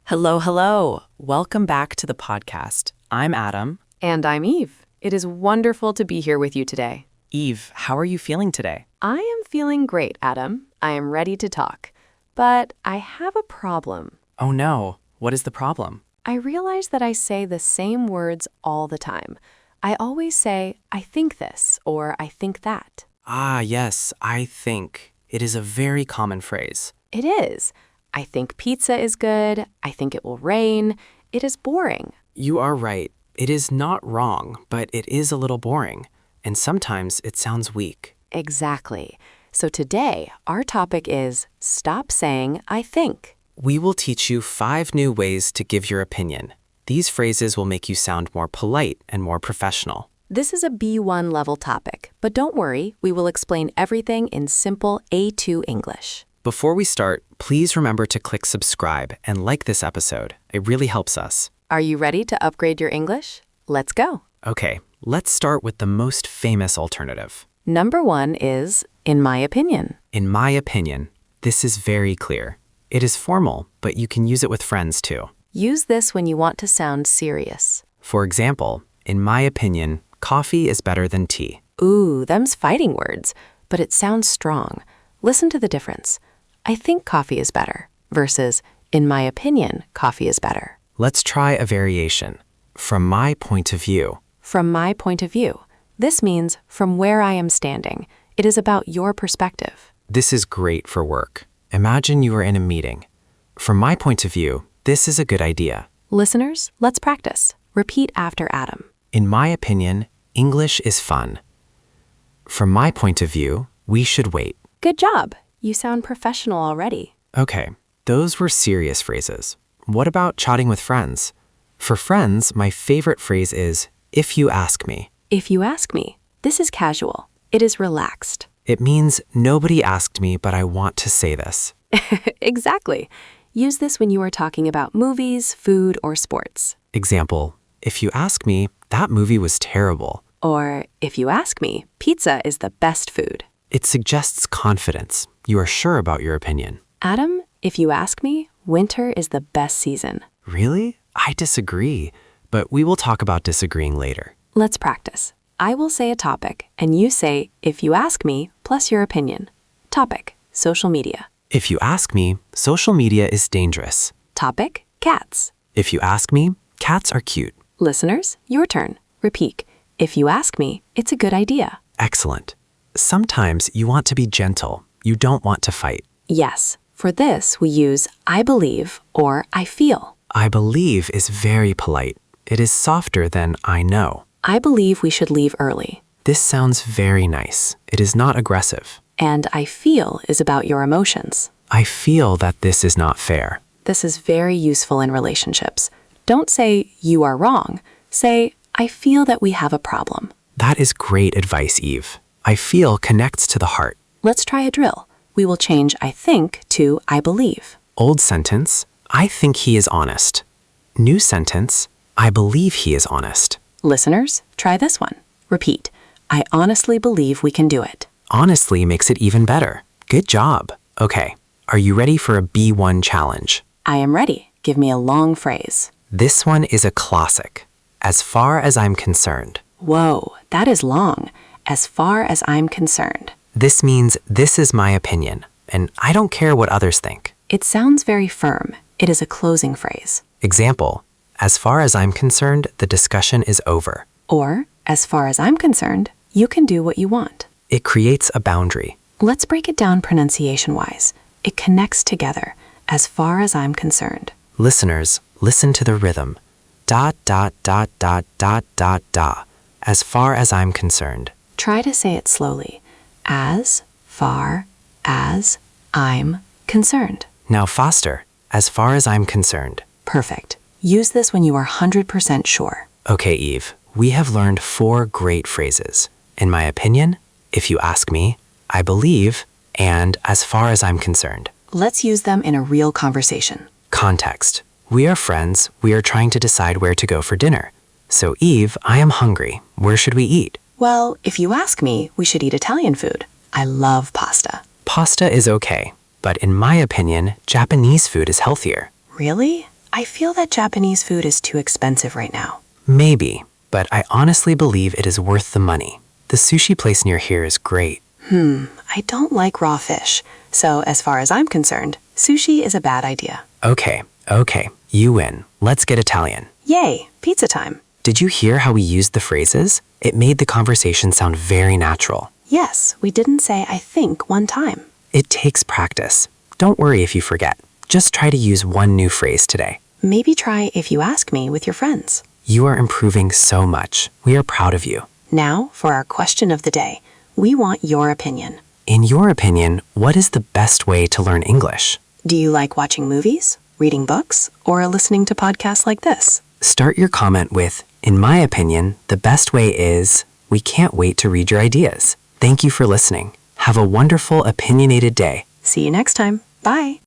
Hello, hello. Welcome back to the podcast. I'm Adam. And I'm Eve. It is wonderful to be here with you today. Eve, how are you feeling today? I am feeling great, Adam. I am ready to talk. But I have a problem. Oh no, what is the problem? I realize that I say the same words all the time. I always say, I think this, or I think that. Ah, yes, I think. It is a very common phrase. It is. I think pizza is good. I think it will rain. It is boring. You are right. It is not wrong, but it is a little boring. And sometimes it sounds weak. Exactly. So today, our topic is stop saying I think. We will teach you 5 new ways to give your opinion. These phrases will make you sound more polite and more professional. This is a B1 level topic, but don't worry, we will explain everything in simple A2 English. Before we start, please remember to click subscribe and like this episode. It really helps us. Are you ready to upgrade your English? Let's go. Okay, let's start with the most famous alternative. Number 1 is, in my opinion. In my opinion, this is very clear. It is formal, but you can use it with friends too. Use this when you want to sound serious. For example, in my opinion, coffee is better than tea. Ooh, them's fighting words, but it sounds strong. Listen to the difference. I think coffee is better versus, in my opinion, coffee is better. Let's try a variation. From my point of view. From my point of view. This means from where I am standing. It is about your perspective. This is great for work. Imagine you are in a meeting. From my point of view, this is a good idea. Listeners, let's practice. Repeat after Adam. In my opinion, English is fun. From my point of view, we should wait. Good job. You sound professional already. Okay, those were serious phrases. What about chatting with friends? For friends, my favorite phrase is, if you ask me. If you ask me, this is casual. It is relaxed. It means nobody asked me, but I want to say this. Exactly. Use this when you are talking about movies, food, or sports. Example, if you ask me, that movie was terrible. Or, if you ask me, pizza is the best food. It suggests confidence. You are sure about your opinion. Adam, if you ask me, winter is the best season. Really? I disagree, but we will talk about disagreeing later. Let's practice. I will say a topic, and you say, if you ask me, plus your opinion. Topic, social media. If you ask me, social media is dangerous. Topic, cats. If you ask me, cats are cute. Listeners, your turn. Repeat. If you ask me, it's a good idea. Excellent. Sometimes you want to be gentle. You don't want to fight. Yes. For this, we use I believe or I feel. I believe is very polite. It is softer than I know. I believe we should leave early. This sounds very nice. It is not aggressive. And I feel is about your emotions. I feel that this is not fair. This is very useful in relationships. Don't say you are wrong. Say I feel that we have a problem. That is great advice, Eve. I feel connects to the heart. Let's try a drill. We will change I think to I believe. Old sentence, I think he is honest. New sentence, I believe he is honest. Listeners, try this one. Repeat. I honestly believe we can do it. Honestly makes it even better. Good job. Okay, are you ready for a B1 challenge? I am ready. Give me a long phrase. This one is a classic. As far as I'm concerned. Whoa, that is long. As far as I'm concerned. This means this is my opinion, and I don't care what others think. It sounds very firm. It is a closing phrase. Example, as far as I'm concerned, the discussion is over. Or, as far as I'm concerned, you can do what you want. It creates a boundary. Let's break it down pronunciation-wise. It connects together, as far as I'm concerned. Listeners, listen to the rhythm. Dot, dot, dot, dot, dot, dot, dot. As far as I'm concerned. Try to say it slowly. As far as I'm concerned. Now faster. As far as I'm concerned. Perfect. Use this when you are 100% sure. Okay, Eve, we have learned 4 great phrases. In my opinion, if you ask me, I believe, and as far as I'm concerned. Let's use them in a real conversation. Context. We are friends. We are trying to decide where to go for dinner. So, Eve, I am hungry. Where should we eat? Well, if you ask me, we should eat Italian food. I love pasta. Pasta is okay, but in my opinion, Japanese food is healthier. Really? I feel that Japanese food is too expensive right now. Maybe, but I honestly believe it is worth the money. The sushi place near here is great. I don't like raw fish, so as far as I'm concerned, sushi is a bad idea. Okay, you win. Let's get Italian. Yay, pizza time. Did you hear how we used the phrases? It made the conversation sound very natural. Yes, we didn't say I think one time. It takes practice. Don't worry if you forget. Just try to use one new phrase today. Maybe try if you ask me with your friends. You are improving so much. We are proud of you. Now, for our question of the day. We want your opinion. In your opinion, what is the best way to learn English? Do you like watching movies, reading books, or listening to podcasts like this? Start your comment with, in my opinion, the best way is, we can't wait to read your ideas. Thank you for listening. Have a wonderful, opinionated day. See you next time. Bye.